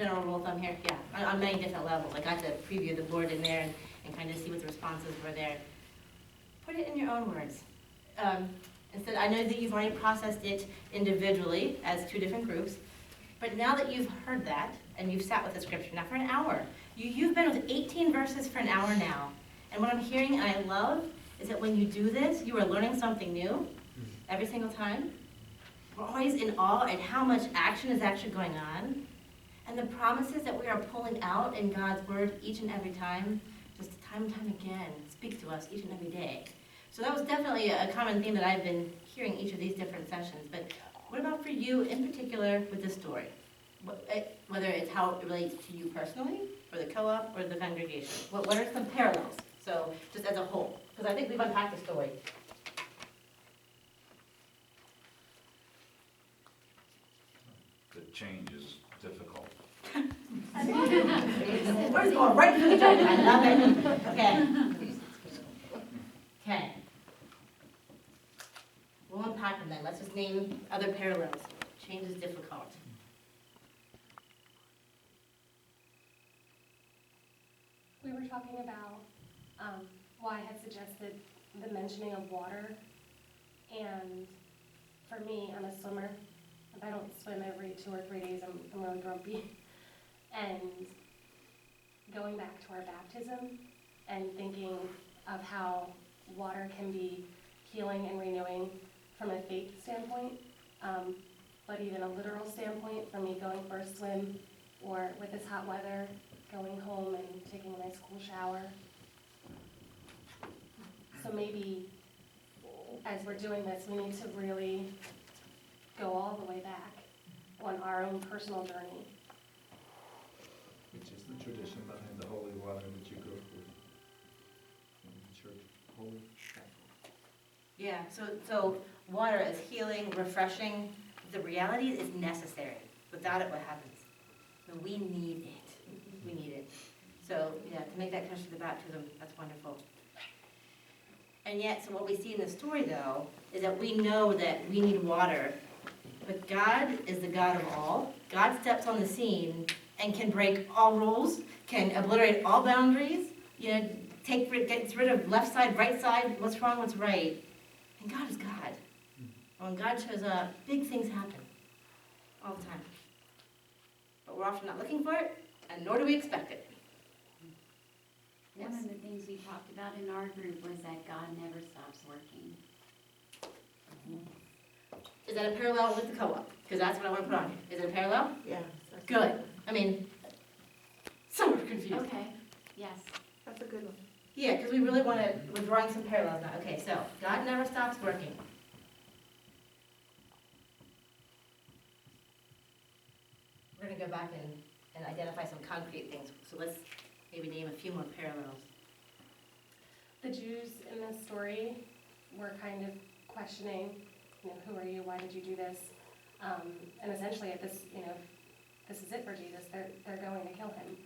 general rule of thumb here? Yeah, on many different levels. I got to preview the board in there and kind of see what the responses were there. Put it in your own words. Instead, I know that you've already processed it individually as two different groups, but now that you've heard that and you've sat with the scripture now for an hour, you've been with 18 verses for an hour now, and what I'm hearing and I love is that when you do this, you are learning something new every single time. We're always in awe at how much action is actually going on, and the promises that we are pulling out in God's word each and every time, just time and time again, speak to us each and every day. So that was definitely a common theme that I've been hearing each of these different sessions. But what about for you in particular with this story? Whether it's how it relates to you personally, or the co-op, or the congregation. What are some parallels? So just as a whole, because I think we've unpacked the story. The change is difficult. We're just going right through the judgment. I love it. Okay. Okay. We'll unpack them then. Let's just name other parallels. Change is difficult. We were talking about why I had suggested the mentioning of water, and for me, I'm a swimmer. If I don't swim every 2 or 3 days, I'm really grumpy. And going back to our baptism and thinking of how water can be healing and renewing from a faith standpoint, but even a literal standpoint, for me going for a swim or with this hot weather, going home and taking a nice cool shower. So maybe as we're doing this, we need to really go all the way back on our own personal journey. Which is the tradition behind the holy water that you go through in the church. Holy water. Yeah, so water is healing, refreshing. The reality is necessary. Without it, what happens? So we need it. We need it. So, yeah, to make that connection to the baptism, that's wonderful. And yet, so what we see in the story, though, is that we know that we need water, but God is the God of all. God steps on the scene and can break all rules, can obliterate all boundaries, gets rid of left side, right side, what's wrong, what's right. And God is God. And when God shows up, big things happen all the time. But we're often not looking for it, and nor do we expect it. One of the things we talked about in our group was that God never stops working. Is that a parallel with the co-op? Because that's what I want to put on here. Is it a parallel? Yeah. Good. I mean, so we're confused. Okay, yes. That's a good one. Yeah, because we really want to, we're drawing some parallels now. Okay, so God never stops working. We're going to go back and identify some concrete things. So let's maybe name a few more parallels. The Jews in this story were kind of questioning, who are you? Why did you do this? And essentially, at this, this is it for Jesus. They're going to kill him.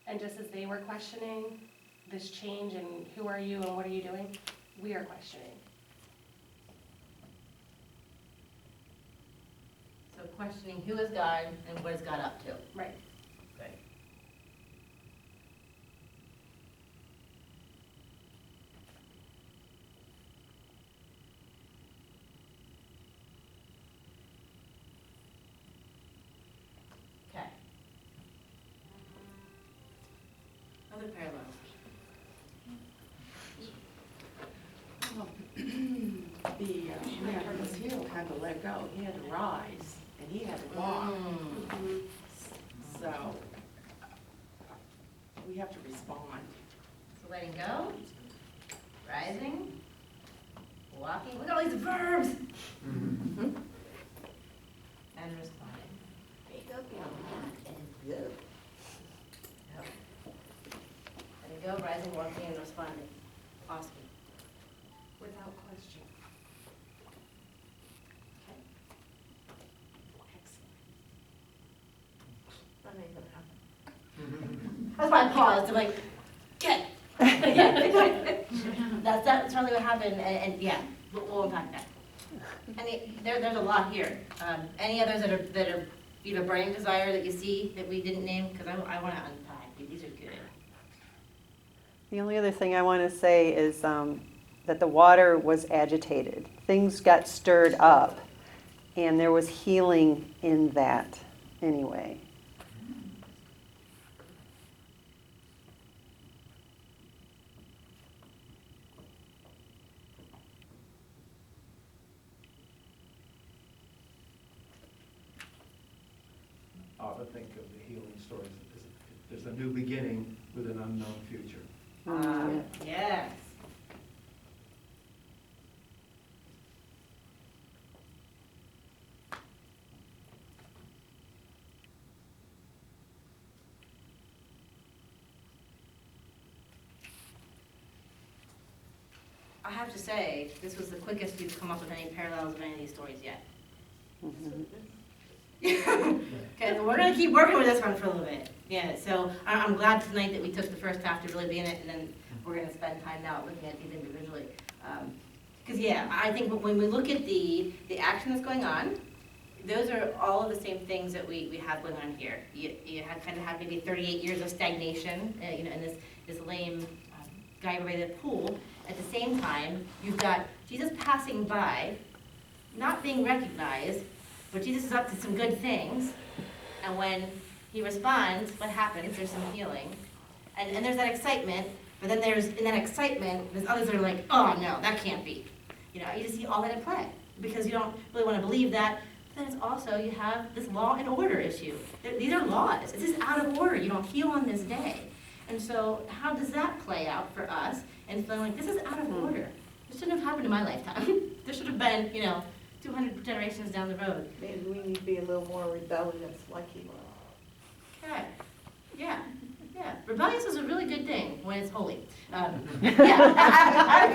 And just as they were questioning this change and who are you and what are you doing, we are questioning. So questioning who is God and what is God up to. Right. Good. Okay. Other parallels. The man from the hill had to let go. He had to rise, and he had to walk. So we have to respond. So letting go, rising, walking. Look at all these verbs. And responding. Pick up your mat and go. Yep. Letting go, rising, walking, and responding. Awesome. Without question. Excellent. That ain't gonna happen. That's why I paused. I'm like, okay. That's certainly what happened, and yeah, we'll unpack that. And there's a lot here. Any others that are you have a burning desire that you see that we didn't name? Because I want to unpack. These are good. The only other thing I want to say is that the water was agitated. Things got stirred up, and there was healing in that anyway. I often think of the healing stories as there's a new beginning with an unknown future. Yes. I have to say, this was the quickest you've come up with any parallels of any of these stories yet. Mhm. Okay, we're gonna keep working with this one for a little bit. Yeah, so I'm glad tonight that we took the first half to really be in it, and then we're gonna spend time now looking at these individually. Because yeah, I think when we look at the action that's going on, those are all of the same things that we have going on here. You kind of have maybe 38 years of stagnation, in this lame guy by the pool. At the same time, you've got Jesus passing by, not being recognized, but Jesus is up to some good things, and when he responds, what happens? There's some healing. And there's that excitement, but then in that excitement, there's others that are like, oh no, that can't be. You just see all that at play, because you don't really want to believe that. But then it's also, you have this law and order issue. These are laws. This is out of order. You don't heal on this day. And so how does that play out for us? And feeling like, this is out of order. This shouldn't have happened in my lifetime. This should have been, 200 generations down the road. Maybe we need to be a little more rebellious like he was. Okay. Yeah. Rebellious is a really good thing when it's holy. I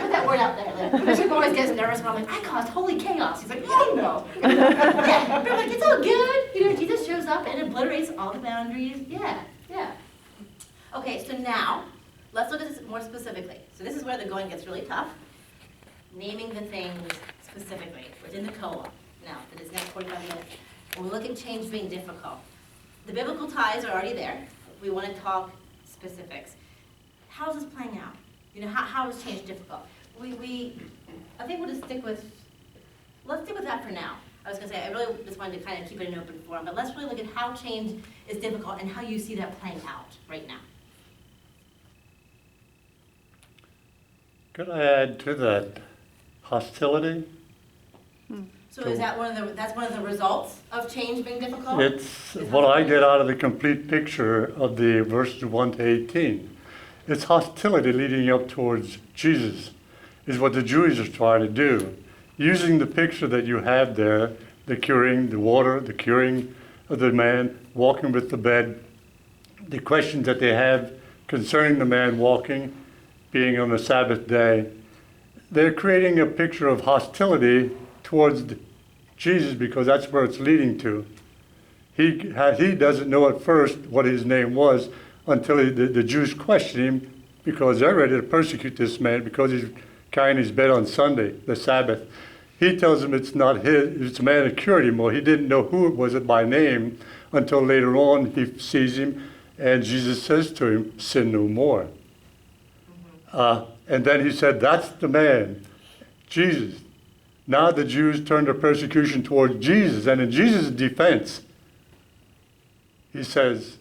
put that word out there. Like, Bishop always gets nervous when I'm like, I caused holy chaos. He's like, oh no. Yeah. But I'm like, it's all good. Jesus shows up and obliterates all the boundaries. Yeah. Okay, so now, let's look at this more specifically. So this is where the going gets really tough. Naming the things specifically within the co-op. Now, for this next 45 minutes, when we look at change being difficult, the biblical ties are already there. We want to talk specifics. How's this playing out? How is change difficult? I think we'll just let's stick with that for now. I was going to say, I really just wanted to kind of keep it in open forum, but let's really look at how change is difficult and how you see that playing out right now. Could I add to that hostility? So is that that's one of the results of change being difficult? It's what I get out of the complete picture of the verses 1 to 18. It's hostility leading up towards Jesus is what the Jews are trying to do. Using the picture that you have there, the curing, the water, the curing of the man walking with the bed, the questions that they have concerning the man walking, being on the Sabbath day, they're creating a picture of hostility towards Jesus because that's where it's leading to. He doesn't know at first what his name was until the Jews question him because they're ready to persecute this man because he's carrying his bed on Sunday, the Sabbath. He tells them it's not his, it's a man that cured him. Well, he didn't know who it was by name until later on he sees him and Jesus says to him, sin no more. And then he said, that's the man, Jesus. Now the Jews turned their persecution toward Jesus, and in Jesus' defense, he says,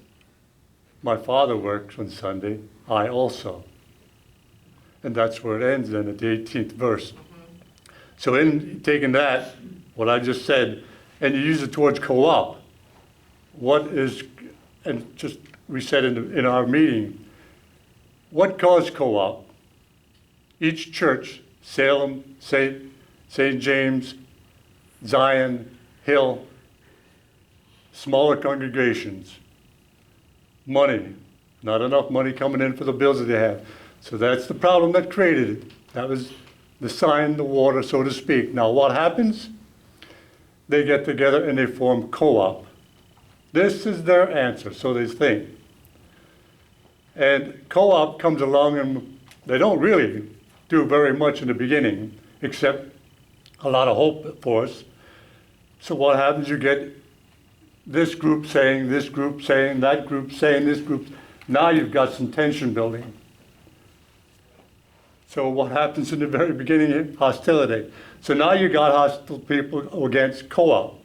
my Father works on Sunday, I also. And that's where it ends then at the 18th verse. So in taking that, what I just said, and you use it towards co-op, what is, and just we said in our meeting, what caused co-op? Each church, Salem, St. James, Zion, Hill, smaller congregations, money, not enough money coming in for the bills that they have. So that's the problem that created it. That was the sign, the water, so to speak. Now what happens? They get together and they form co-op. This is their answer, so they think. And co-op comes along and they don't really do very much in the beginning, except a lot of hope for us. So what happens? You get this group saying, that group saying, this group. Now you've got some tension building. So what happens in the very beginning? Hostility. So now you got hostile people against co-op.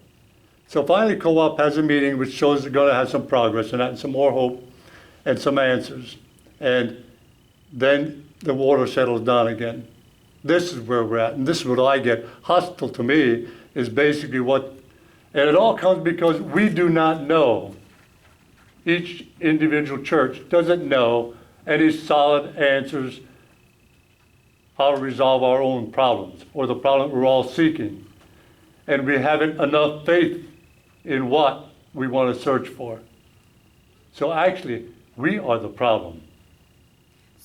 So finally co-op has a meeting which shows they're going to have some progress and some more hope and some answers. And then the water settles down again. This is where we're at, and this is what I get. Hostile to me is basically what, and it all comes because we do not know. Each individual church doesn't know any solid answers how to resolve our own problems or the problem we're all seeking. And we haven't enough faith in what we want to search for. So actually, we are the problem.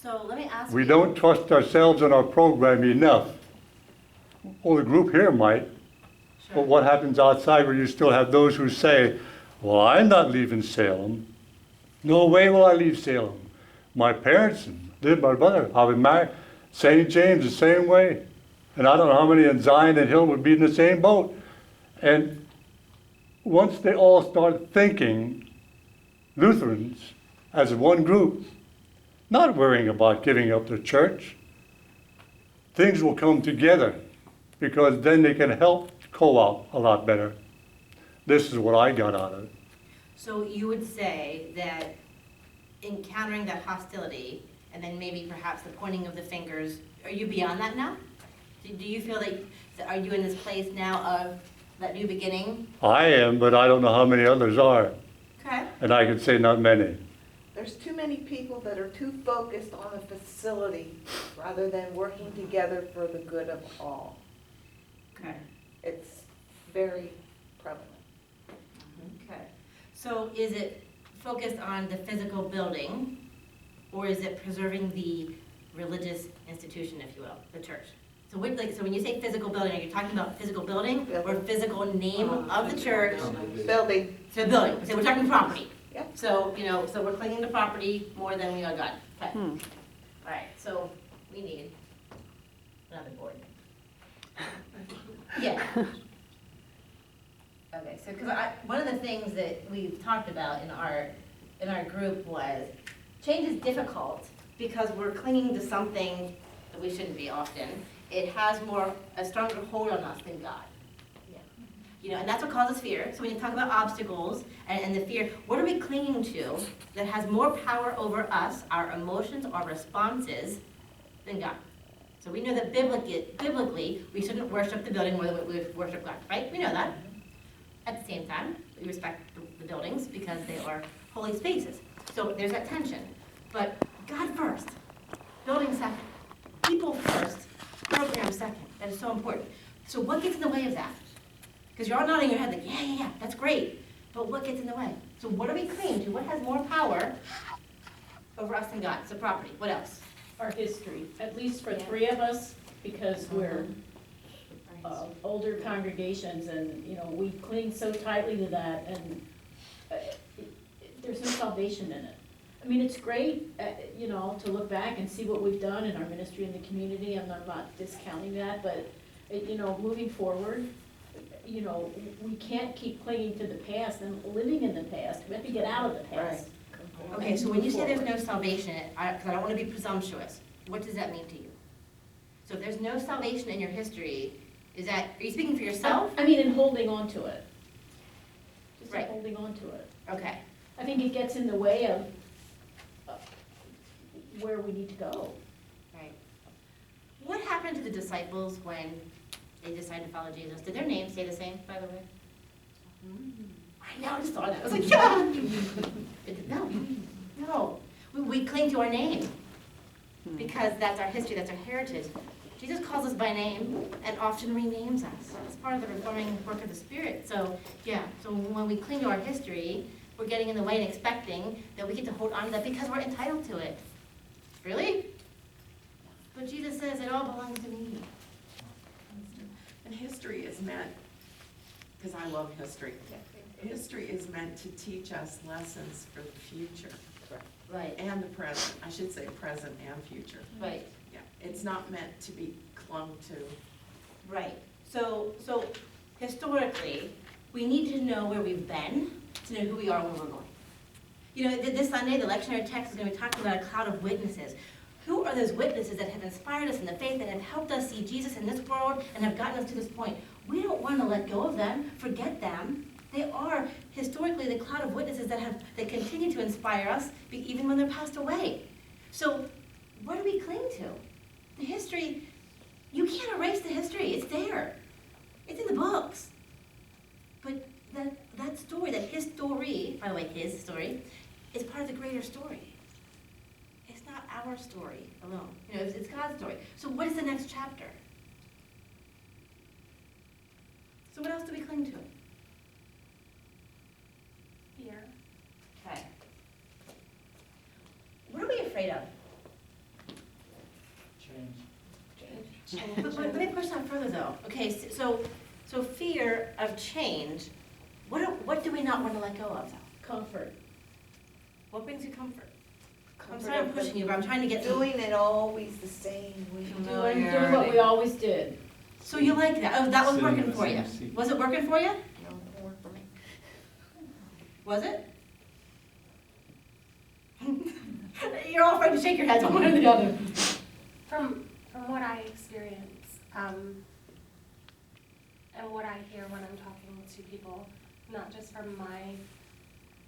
So let me ask We you. don't trust ourselves and our program enough. Well, the group here might, Sure. but what happens outside where you still have those who say, well, I'm not leaving Salem. No way will I leave Salem. My parents did, my brother, I was married. St. James the same way. And I don't know how many in Zion and Hill would be in the same boat. And once they all start thinking Lutherans as one group, not worrying about giving up their church, things will come together because then they can help co-op a lot better. This is what I got out of it. So you would say that encountering that hostility, and then maybe perhaps the pointing of the fingers, are you beyond that now? Do you feel like, are you in this place now of that new beginning? I am, but I don't know how many others are. Okay. And I can say not many. There's too many people that are too focused on a facility rather than working together for the good of all. Okay. It's very prevalent. Okay. So is it focused on the physical building, or is it preserving the religious institution, if you will, the church? So so when you say physical building, are you talking about physical building or physical name of the church? Building. So building, so we're talking property. Yep. So, so we're clinging to property more than we are God. Okay. Hmm. All right, so we need another board. Yeah. Okay, so, because one of the things that we've talked about in our group was change is difficult because we're clinging to something that we shouldn't be often. It has a stronger hold on us than God. Yeah. And that's what causes fear. So when you talk about obstacles and the fear, what are we clinging to that has more power over us, our emotions, our responses, than God? So we know that biblically, we shouldn't worship the building more than we worship God, right? We know that. At the same time, we respect the buildings because they are holy spaces. So there's that tension. But God first, building second, people first, program second. That is so important. So what gets in the way of that? Because you're all nodding your head like, yeah, that's great. But what gets in the way? So what are we clinging to? What has more power over us than God? So property. What else? Our history, at least for three of us, because we're older congregations and, we cling so tightly to that and there's no salvation in it. I mean, it's great, to look back and see what we've done in our ministry in the community. I'm not discounting that, but, moving forward, we can't keep clinging to the past and living in the past. We have to get out of the past. Okay, so when you say there's no salvation, because I don't want to be presumptuous, what does that mean to you? So if there's no salvation in your history, are you speaking for yourself? I mean, in holding on to it. Just in Right. holding on to it. Okay. I think it gets in the way of where we need to go. Right. What happened to the disciples when they decided to follow Jesus? Did their names stay the same, by the way? I know, I just saw that. I was like, yeah! No. We cling to our name because that's our history, that's our heritage. Jesus calls us by name and often renames us. It's part of the reforming work of the Spirit. So, so when we cling to our history, we're getting in the way and expecting that we get to hold on to that because we're entitled to it. Really? But Jesus says it all belongs to me. And history is meant, because I love history, history is meant to teach us lessons for the future Right, and the present. I should say present and future. right, Yeah, it's not meant to be clung to. right. So historically, we need to know where we've been to know who we are where we're going. You know, this Sunday, the lectionary text is going to be talking about a cloud of witnesses. Who are those witnesses that have inspired us in the faith, that have helped us see Jesus in this world and have gotten us to this point? We don't want to let go of them, forget them. They are historically the cloud of witnesses that continue to inspire us even when they're passed away. So what do we cling to? The history, you can't erase the history. It's there. It's in the books. But that story, that his story, by the way, his story, is part of the greater story. It's not our story alone. You know, it's God's story. So what is the next chapter? So what else do we cling to? Fear. Okay. What are we afraid of? Change. But let me push that further though. Okay, so fear of change, what do we not want to let go of though? Comfort. What brings you comfort? I'm sorry I'm pushing you, but I'm trying to get Doing it always the same way. Doing what we always did. So you like that? Oh, that was Sitting in working the for you. same seat. Was it working for you? No, it worked for me. Was it? You're all afraid to shake your heads on one or the other. From what I experience, and what I hear when I'm talking to people, not just from my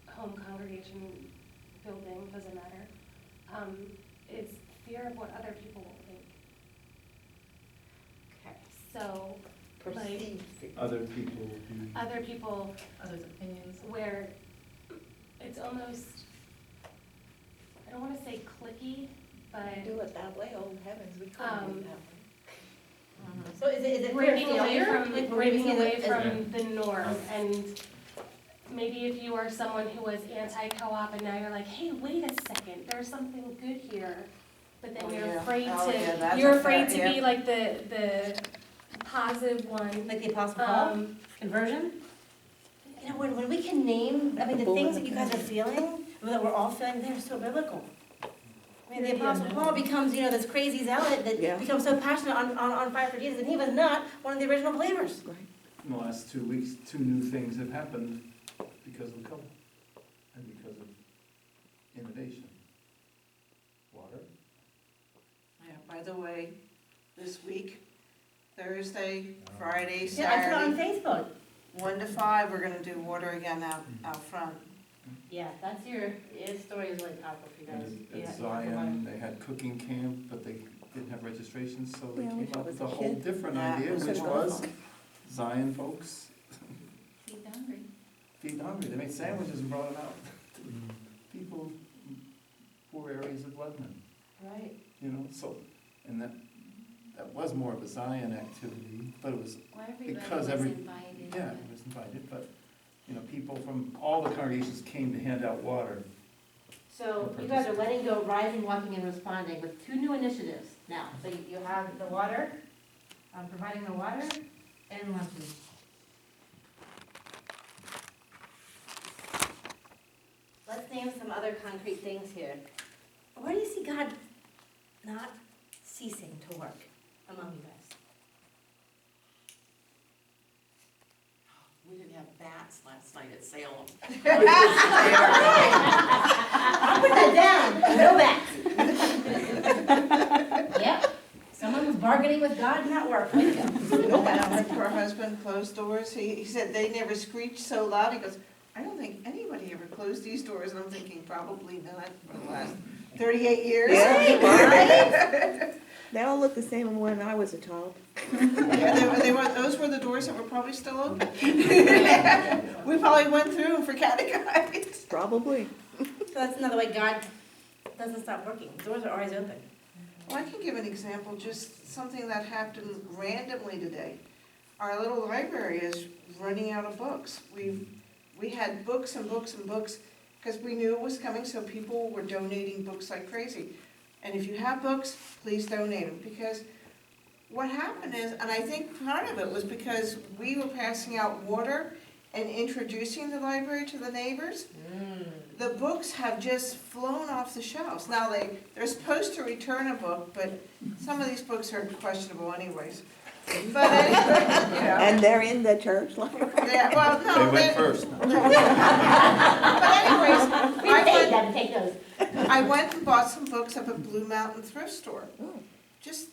home congregation building, doesn't matter, is fear of what other people will think. Okay. So, Perceived. Other people will be. other people Others' opinions. where it's almost, I don't want to say cliquey, but Do it that way, oh heavens, we couldn't do it that way. So is it fear of breaking away failure? from, Like, breaking away is- from the norm. And maybe if you are someone who was anti-co-op and now you're like, hey, wait a second, there's something good here. But then Oh, you're yeah. afraid Oh, yeah, to, that's you're a afraid fact, to be yeah. like the positive one. Like the Apostle Paul? Um, Conversion? You know, when we can name, I mean, the things that you guys are feeling, that we're all feeling, they're so biblical. I mean, the Apostle Paul becomes, you know, this crazy zealot that Yeah. becomes so passionate on fire for Jesus, and he was not one of the original believers. In the last 2 weeks, 2 new things have happened because of COVID and because of innovation. Water. Yeah, by the way, this week, Thursday, Friday, Yeah, I saw it on Saturday, Facebook. 1 to 5, we're gonna do water again out front. Yeah, that's your story is really powerful for you guys. And Yeah, at Zion, they had cooking camp, but they didn't have registration, so they Yeah, came which up was with a a whole kid. different Yeah, idea, it was which really was fun. Zion folks Feed the hungry. feed the hungry. They made sandwiches and brought them out to people in poor areas of Lebanon, Right. you know, so, and that was more of a Zion activity, but it was, Well, everybody Because was every- invited. yeah, it was invited, but, you know, people from all the congregations came to hand out water. So you guys are letting go, rising, walking, and responding with 2 new initiatives now. So you have the water, providing the water, and lunches. Let's name some other concrete things here. Where do you see God not ceasing to work among you guys? We didn't have bats last night at Salem. I'll put that down, no bats. Yep, someone was bargaining with God and that worked. Way to go. You know, when I went to our husband closed doors, he said they never screeched so loud, he goes, I don't think anybody ever closed these doors, and I'm thinking, probably not for the last 38 years. Right? They all look the same when I was a child. Yeah, those were the doors that were probably still open. We probably went through them for catechites. Probably. So that's another way God doesn't stop working. Doors are always open. Well, I can give an example, just something that happened randomly today. Our little library is running out of books. We had books and books and books, because we knew it was coming, so people were donating books like crazy. And if you have books, please donate them, because what happened is, and I think part of it was because we were passing out water and introducing the library to the neighbors, the books have just flown off the shelves. Now, they're supposed to return a book, but some of these books are questionable anyways. But anyway, you know. And they're in the church library. Yeah, well, no. They went first. But anyways, We paid them to take those. I went and bought some books up at Blue Mountain Thrift Store. Just,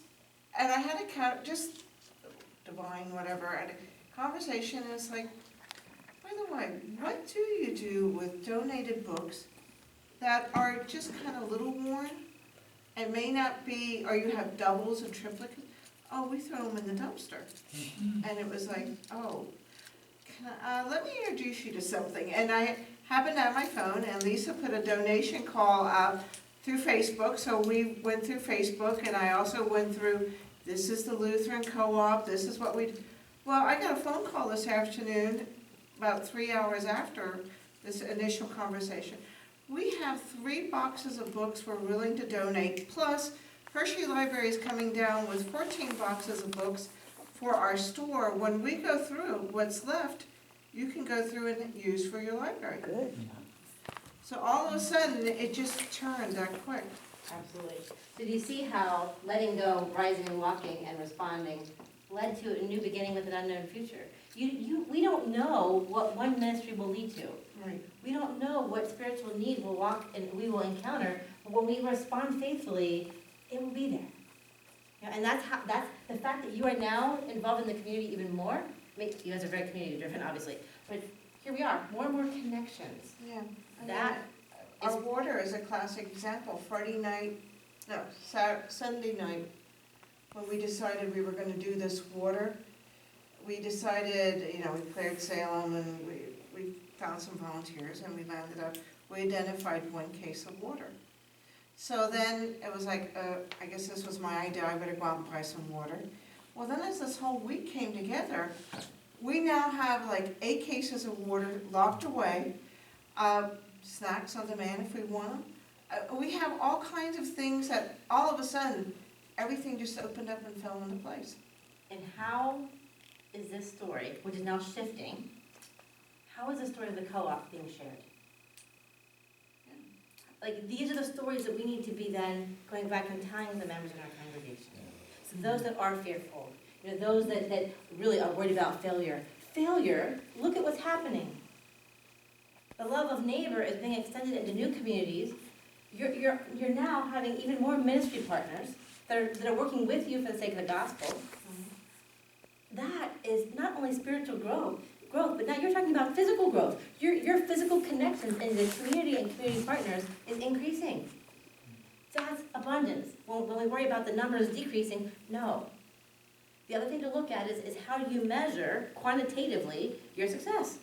and I had a just divine, whatever, and a conversation, and it's like, by the way, what do you do with donated books that are just kind of little worn and may not be, or you have doubles and triplets? Oh, we throw them in the dumpster. And it was like, oh, let me introduce you to something. And I happened to have my phone, and Lisa put a donation call out through Facebook. So we went through Facebook, and I also went through, this is the Lutheran Co-op, this is what we, well, I got a phone call this afternoon, about 3 hours after this initial conversation. We have 3 boxes of books we're willing to donate, plus Hershey Library is coming down with 14 boxes of books for our store. When we go through what's left, you can go through and use for your library. Good. So all of a sudden, it just turned that quick. Absolutely. So do you see how letting go, rising and walking and responding led to a new beginning with an unknown future? We don't know what one ministry will lead to. Right. We don't know what spiritual need we'll walk and we will encounter, but when we respond faithfully, it will be there. You know, and that's the fact that you are now involved in the community even more. I mean, you guys are very community driven, obviously, but here we are, more and more connections. Yeah. That Our water is a classic example. Friday night, no, Sunday night, when we decided we were gonna do this water, we decided, you know, we cleared Salem and we found some volunteers and we landed up, we identified 1 case of water. So then it was like, I guess this was my idea, I better go out and buy some water. Well, then as this whole week came together, we now have like 8 cases of water locked away, snacks on demand if we want them. We have all kinds of things that all of a sudden, everything just opened up and fell into place. And how is this story, which is now shifting, how is the story of the co-op being shared? Like, these are the stories that we need to be then going back and telling the members in our congregation. So those that are fearful, you know, those that really are worried about failure. Failure, look at what's happening. The love of neighbor is being extended into new communities. You're now having even more ministry partners that are working with you for the sake of the gospel. That is not only spiritual growth, but now you're talking about physical growth. Your physical connections in the community and community partners is increasing. That's abundance. When we worry about the numbers decreasing, no. The other thing to look at is how do you measure quantitatively your success?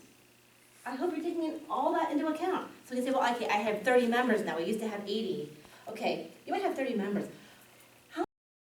I hope you're taking all that into account. So you can say, well, okay, I have 30 members now. We used to have 80. Okay, you might have 30 members,